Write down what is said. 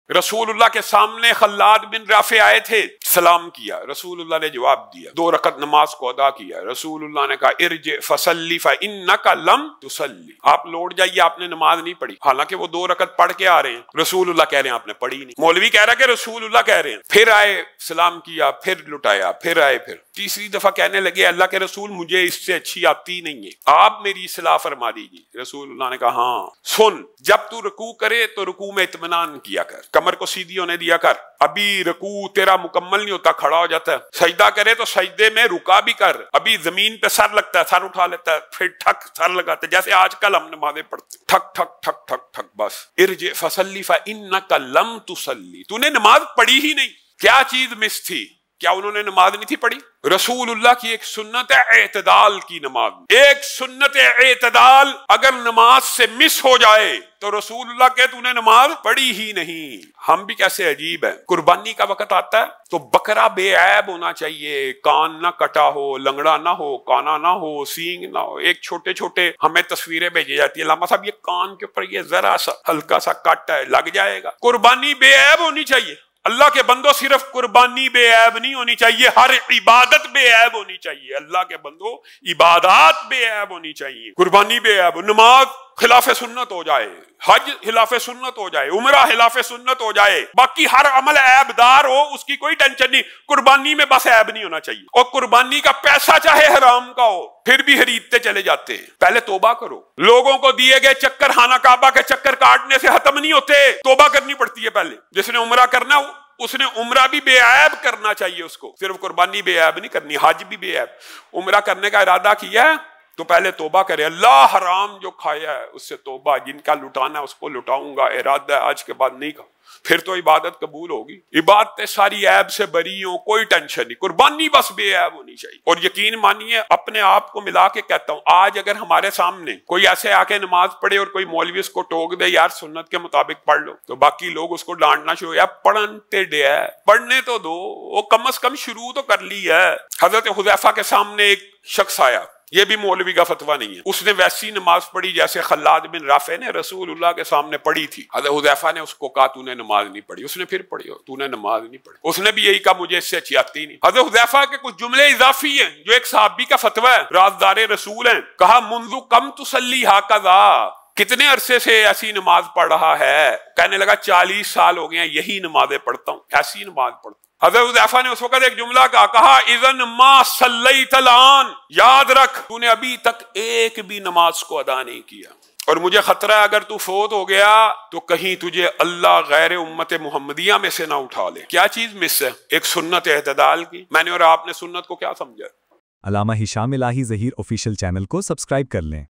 रसूलुल्लाह के सामने खल्लाद बिन राफे आए थे, सलाम किया, रसूलुल्लाह ने जवाब दिया, 2 रकत नमाज को अदा किया। रसूलुल्लाह ने कहा इरजे फसल्ली फइन्नका लम तुसल्ली, आप लौट जाइए, आपने नमाज नहीं पढ़ी। हालांकि वो 2 रकत पढ़ के आ रहे हैं, रसूलुल्लाह कह रहे हैं आपने पढ़ी नहीं। मौलवी कह रहा है कि रसूलुल्लाह कह रहे हैं। फिर आए, सलाम किया, फिर लुटाया, फिर आए, फिर तीसरी दफा कहने लगे अल्लाह के रसूल मुझे इससे अच्छी आती नहीं है, आप मेरी इस्लाह फरमा दीजिए। रसूलुल्लाह ने कहा हाँ सुन, जब तू रुकू करे तो रुकू में इत्मीनान किया कर, कमर को सीधी होने दिया कर। अभी रुकू तेरा मुकम्मल नहीं होता, खड़ा हो जाता है। सजदा करे तो सजदे में रुका भी कर, अभी जमीन पे सर लगता है, सर उठा लेता है, फिर ठक सर लगाते, जैसे आजकल हम नमाजें पढ़ते, ठक ठक ठक ठक ठक, बस। इरजे फसल्ली फइन्नका लम तुसल्ली, तूने नमाज पढ़ी ही नहीं। क्या चीज मिस थी? क्या उन्होंने नमाज नहीं थी पढ़ी? रसूलुल्लाह की एक सुन्नत है एतदाल की नमाज, एक सुन्नत एतदाल अगर नमाज से मिस हो जाए तो रसूलुल्लाह के तूने नमाज पढ़ी ही नहीं। हम भी कैसे अजीब है, कुर्बानी का वक्त आता है तो बकरा बेऐब होना चाहिए, कान ना कटा हो, लंगड़ा ना हो, काना ना हो, सींग ना हो। एक छोटे छोटे हमें तस्वीरें भेजी जाती है, लामा साहब ये कान के ऊपर ये जरा सा हल्का सा कट है, लग जाएगा। कुर्बानी बेऐब होनी चाहिए। अल्लाह के बंदो सिर्फ कुर्बानी बेऐब नहीं होनी चाहिए, हर इबादत बेऐब होनी चाहिए। अल्लाह के बंदो इबादत बेऐब होनी चाहिए, कुर्बानी बेऐब, नमाज खिलाफे सुन्नत हो जाए, हज खिलाफे सुन्नत हो जाए, उमरा खिलाफे सुन्नत हो जाए, बाकी हर अमल ऐबदार हो, उसकी कोई टेंशन नहीं। कुर्बानी में बस ऐब नहीं होना चाहिए। और कुर्बानी का पैसा चाहे हराम का हो फिर भी खरीदते चले जाते हैं। पहले तोबा करो। लोगों को दिए गए चक्कर खाना काबा के चक्कर काटने से खत्म नहीं होते, तोबा करनी पड़ती है पहले। जिसने उमरा करना उसने उमरा भी बेऐब करना चाहिए, उसको सिर्फ कुर्बानी बेऐब नहीं करनी, हज भी बेऐब। उमरा करने का इरादा किया है तो पहले तोबा करे, अल्लाह हराम जो खाया है उससे तोबा, जिनका लुटाना उसको लुटाऊंगा, इरादा है आज के बाद नहीं खाऊं, फिर तो इबादत कबूल होगी। इबादतें सारी ऐब से बरी हो, कोई टेंशन नहीं, कुर्बानी बस बेऐब होनी चाहिए। और यकीन मानिए, अपने आप को मिला के कहता हूं, आज अगर हमारे सामने कोई ऐसे आके नमाज पढ़े और कोई मौलवी उसको टोक दे यार सुन्नत के मुताबिक पढ़ लो, तो बाकी लोग उसको डांटना शुरू, यार पढ़ते डे है, पढ़ने तो दो, वो कम से कम शुरू तो कर ली है। हजरत हुज़ैफा के सामने एक शख्स आया, ये भी मौलवी का फतवा नहीं है, उसने वैसी नमाज पढ़ी जैसे खल्लाद बिन राफे ने रसूलुल्लाह के सामने पढ़ी थी। हज़रत हुज़ैफा ने उसको कहा तूने नमाज नहीं पढ़ी, उसने फिर पढ़ी, तूने नमाज नहीं पढ़ी, उसने भी यही कहा मुझे इससे अच्छी आती नहीं। हज़रत हुज़ैफा के कुछ जुमले इजाफी हैं जो एक सहाबी का फतवा है, राज़दारे रसूल हैं, कहा मुंज़ु कम तुसल्ली हाकज़ा, कितने अरसे से ऐसी नमाज पढ़ रहा है? कहने लगा 40 साल हो गए हैं यही नमाजें पढ़ता हूँ, ऐसी नमाज पढ़ता हूँ। हज़रत हुज़ैफा ने उस वक्त एक जुमला कहा इज़न मा सल्लैतल आन, याद रख तूने अभी तक एक भी नमाज को अदा नहीं किया, और मुझे खतरा है अगर तू फोत हो गया तो कहीं तुझे अल्लाह गैर उम्मत मुहम्मदिया में से ना उठा ले। क्या चीज मिस है? एक सुन्नत एतदाल की। मैंने और आपने सुन्नत को क्या समझा? अल्लामा हिशाम इलाही ज़हीर ऑफिशियल चैनल को सब्सक्राइब कर लें।